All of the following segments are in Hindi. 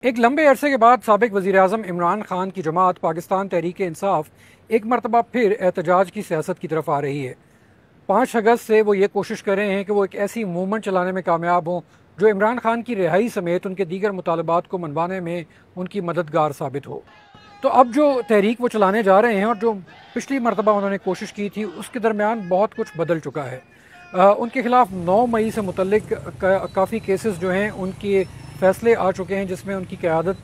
एक लंबे अरसे के बाद साबिक वज़ीर-ए-आज़म इमरान खान की जमात पाकिस्तान तहरीक इंसाफ एक मरतबा फिर एहतजाज की सियासत की तरफ आ रही है। 5 अगस्त से वो ये कोशिश कर रहे हैं कि वो एक ऐसी मूवमेंट चलाने में कामयाब हों जो इमरान खान की रिहाई समेत उनके दीगर मुतालबात को मनवाने में उनकी मददगार साबित हो। तो अब जो तहरीक वो चलाने जा रहे हैं और जो पिछली मरतबा उन्होंने कोशिश की थी उसके दरमियान बहुत कुछ बदल चुका है। उनके खिलाफ 9 मई से मुतल्लिक काफ़ी केसेस जो हैं उनके फ़ैसले आ चुके हैं, जिसमें उनकी क़यादत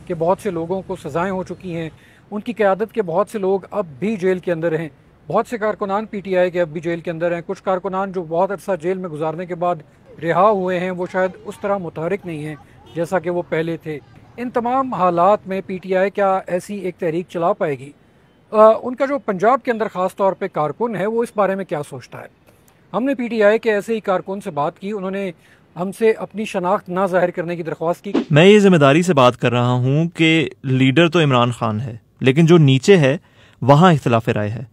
के बहुत से लोगों को सज़ाएं हो चुकी हैं। उनकी क़यादत के बहुत से लोग अब भी जेल के अंदर हैं। बहुत से कारकुनान PTI के अब भी जेल के अंदर हैं। कुछ कारकुनान जो बहुत अरसा जेल में गुजारने के बाद रिहा हुए हैं वो शायद उस तरह मुतहरिक नहीं हैं जैसा कि वो पहले थे। इन तमाम हालात में PTI क्या ऐसी एक तहरीक चला पाएगी? उनका जो पंजाब के अंदर ख़ास तौर पे कारकुन है वो इस बारे में क्या सोचता है? हमने PTI के ऐसे ही कारकुन से बात की। उन्होंने हमसे अपनी शनाख्त ना जाहिर करने की दरख्वास्त की। मैं ये जिम्मेदारी से बात कर रहा हूँ कि लीडर तो इमरान खान है, लेकिन जो नीचे है वहाँ इख्तिलाफ राय है।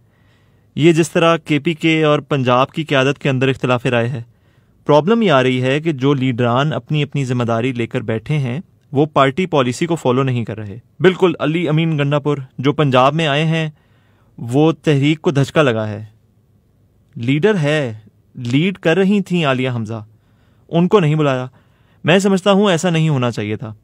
ये जिस तरह KPK और पंजाब की क़यादत के अंदर इख्तिलाफ राय है, प्रॉब्लम ये आ रही है कि जो लीडरान अपनी अपनी जिम्मेदारी लेकर बैठे हैं वो पार्टी पॉलिसी को फॉलो नहीं कर रहे। बिल्कुल अली अमीन गंडापुर जो पंजाब में आए हैं वो तहरीक को धचका लगा है। लीडर है, लीड कर रही थी आलिया हमजा, उनको नहीं बुलाया। मैं समझता हूं ऐसा नहीं होना चाहिए था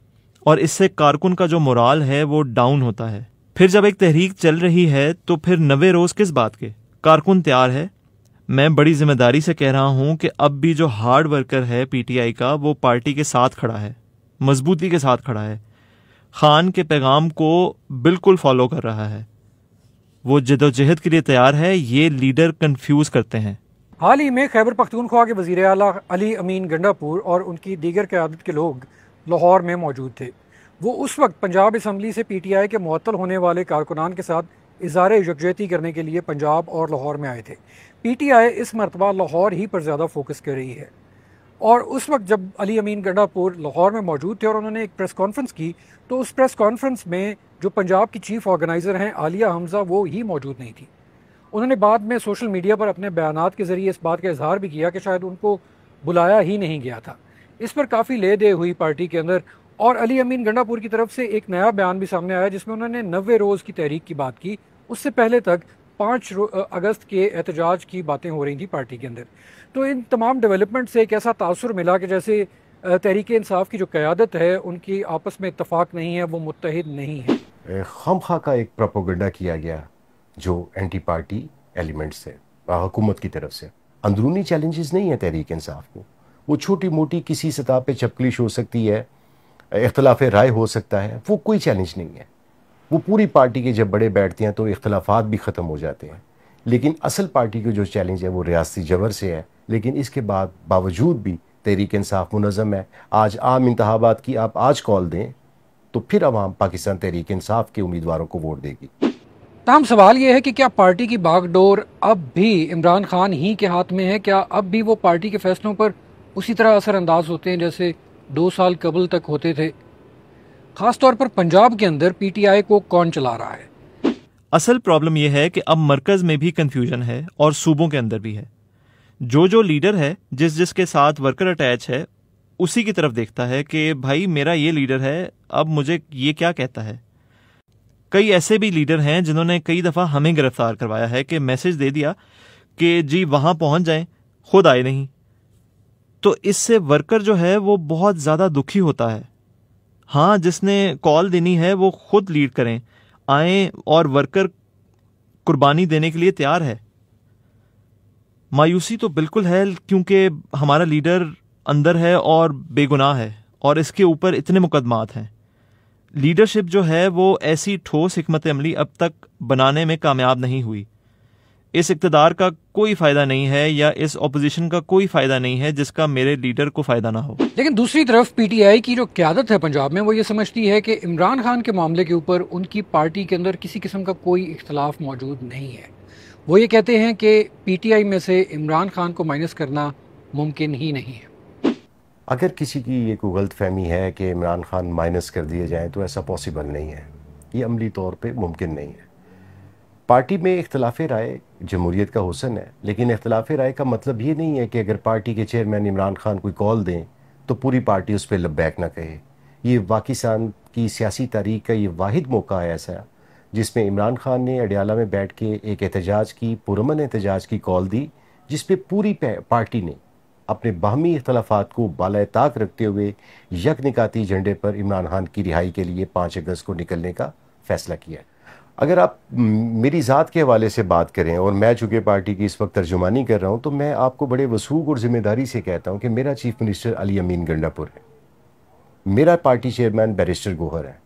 और इससे कारकुन का जो मोराल है वो डाउन होता है। फिर जब एक तहरीक चल रही है तो फिर नवे रोज किस बात के? कारकुन तैयार है। मैं बड़ी जिम्मेदारी से कह रहा हूं कि अब भी जो हार्ड वर्कर है PTI का वो पार्टी के साथ खड़ा है, मजबूती के साथ खड़ा है, खान के पैगाम को बिल्कुल फॉलो कर रहा है, वो जदोजहद के लिए तैयार है। ये लीडर कंफ्यूज करते हैं। हाल ही में खैबर पख्तूनख्वा के वज़ीर आला अली अमीन गंडापुर और उनकी दीगर क़यादत के लोग लाहौर में मौजूद थे। वो उस वक्त पंजाब असम्बली से PTI के मुअत्तल होने वाले कारकुनान के साथ इज़हार यकजहती करने के लिए पंजाब और लाहौर में आए थे। PTI इस मरतबा लाहौर ही पर ज़्यादा फोकस कर रही है और उस वक्त जब अली अमीन गंडापुर लाहौर में मौजूद थे और उन्होंने एक प्रेस कॉन्फ्रेंस की तो उस प्रेस कॉन्फ्रेंस में जो पंजाब की चीफ ऑर्गेनाइज़र हैं आलिया हमजा वो ही मौजूद नहीं थी। उन्होंने बाद में सोशल मीडिया पर अपने बयानात के ज़रिए इस बात का इजहार भी किया कि शायद उनको बुलाया ही नहीं गया था। इस पर काफ़ी ले दे हुई पार्टी के अंदर और अली अमीन गंडापुर की तरफ से एक नया बयान भी सामने आया जिसमें उन्होंने 90 रोज़ की तहरीक की बात की। उससे पहले तक 5 अगस्त के एहतजाज की बातें हो रही थी पार्टी के अंदर। तो इन तमाम डेवलपमेंट से एक ऐसा तासुर मिला कि जैसे तहरीक इंसाफ की जो क़यादत है उनकी आपस में इत्तफाक नहीं है, वो मुत्तहिद नहीं है। खामखा का एक प्रोपोगंडा किया गया जो एंटी पार्टी एलिमेंट्स से हुकूमत की तरफ से। अंदरूनी चैलेंजेस नहीं है तहरीक इंसाफ को, वो छोटी मोटी किसी सतह पे चपकलिश हो सकती है, इख्तलाफ राय हो सकता है, वो कोई चैलेंज नहीं है। वो पूरी पार्टी के जब बड़े बैठते हैं तो इख्तलाफात भी ख़त्म हो जाते हैं। लेकिन असल पार्टी के जो चैलेंज है वो रियासती जबर से है। लेकिन इसके बाद बावजूद भी तहरीक इंसाफ मुनज़्ज़म है। आज आम इंतखाबात की आप आज कॉल दें तो फिर अवाम पाकिस्तान तहरीक इंसाफ के उम्मीदवारों को वोट देगी। तमाम सवाल ये है कि क्या पार्टी की बागडोर अब भी इमरान खान ही के हाथ में है? क्या अब भी वो पार्टी के फैसलों पर उसी तरह असरअंदाज होते हैं जैसे 2 साल कबल तक होते थे? खास तौर पर पंजाब के अंदर PTI को कौन चला रहा है? असल प्रॉब्लम यह है कि अब मरकज में भी कंफ्यूजन है और सूबों के अंदर भी है। जो लीडर है, जिसके साथ वर्कर अटैच है, उसी की तरफ देखता है कि भाई मेरा ये लीडर है, अब मुझे ये क्या कहता है। कई ऐसे भी लीडर हैं जिन्होंने कई दफ़ा हमें गिरफ्तार करवाया है कि मैसेज दे दिया कि जी वहां पहुंच जाएं, खुद आए नहीं। तो इससे वर्कर जो है वो बहुत ज़्यादा दुखी होता है। हाँ, जिसने कॉल देनी है वो खुद लीड करें, आए, और वर्कर कुर्बानी देने के लिए तैयार है। मायूसी तो बिल्कुल है क्योंकि हमारा लीडर अंदर है और बेगुनाह है और इसके ऊपर इतने मुकदमात हैं। लीडरशिप जो है वो ऐसी ठोस हिकमत अमली अब तक बनाने में कामयाब नहीं हुई। इस इक़्तिदार का कोई फ़ायदा नहीं है या इस ऑपोजिशन का कोई फ़ायदा नहीं है जिसका मेरे लीडर को फ़ायदा ना हो। लेकिन दूसरी तरफ PTI की जो क़यादत है पंजाब में वो ये समझती है कि इमरान खान के मामले के ऊपर उनकी पार्टी के अंदर किसी किस्म का कोई इख्तलाफ मौजूद नहीं है। वो ये कहते हैं कि PTI में से इमरान खान को माइनस करना मुमकिन ही नहीं है। अगर किसी की ये कोई गलत फहमी है कि इमरान खान माइनस कर दिए जाएँ तो ऐसा पॉसिबल नहीं है, ये अमली तौर पे मुमकिन नहीं है। पार्टी में इख्तलाफ राय जमहूरियत का हुस्न है, लेकिन इख्तलाफ राय का मतलब ये नहीं है कि अगर पार्टी के चेयरमैन इमरान खान कोई कॉल दें तो पूरी पार्टी उस पर लब्बैक ना कहे ये पाकिस्तान की सियासी तारीख का ये वाहिद मौका है ऐसा जिसमें इमरान खान ने अडियाला में बैठ के एक एहतजाज की, पुरअमन एहतजाज की कॉल दी, जिस पे पूरी पार्टी ने अपने बाहमी इख्तलाफात को बालाए ताक रखते हुए यकनिकाती झंडे पर इमरान खान की रिहाई के लिए 5 अगस्त को निकलने का फैसला किया है। अगर आप मेरी ज़ात के हवाले से बात करें और मैं चूँकि पार्टी की इस वक्त तर्जुमानी कर रहा हूँ, तो मैं आपको बड़े वसूख और ज़िम्मेदारी से कहता हूँ कि मेरा चीफ मिनिस्टर अली अमीन गंडापुर है, मेरा पार्टी चेयरमैन बैरिस्टर गोहर है,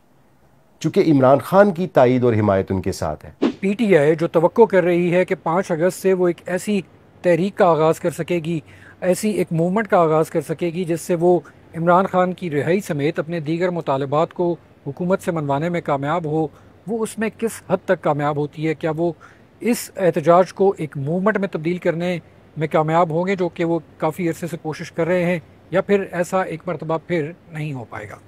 चूँकि इमरान खान की तायद और हिमायत उनके साथ है। पीटीआई जो तवक्को कर रही है कि 5 अगस्त से वो एक ऐसी तहरीक का आगाज़ कर सकेगी, ऐसी एक मूवमेंट का आगाज़ कर सकेगी जिससे वो इमरान खान की रिहाई समेत अपने दीगर मुतालबात को हुकूमत से मनवाने में कामयाब हो, वो उसमें किस हद तक कामयाब होती है? क्या वो इस एहतजाज को एक मूवमेंट में तब्दील करने में कामयाब होंगे जो कि वो काफ़ी अरसे से कोशिश कर रहे हैं, या फिर ऐसा एक मरतबा फिर नहीं हो पाएगा?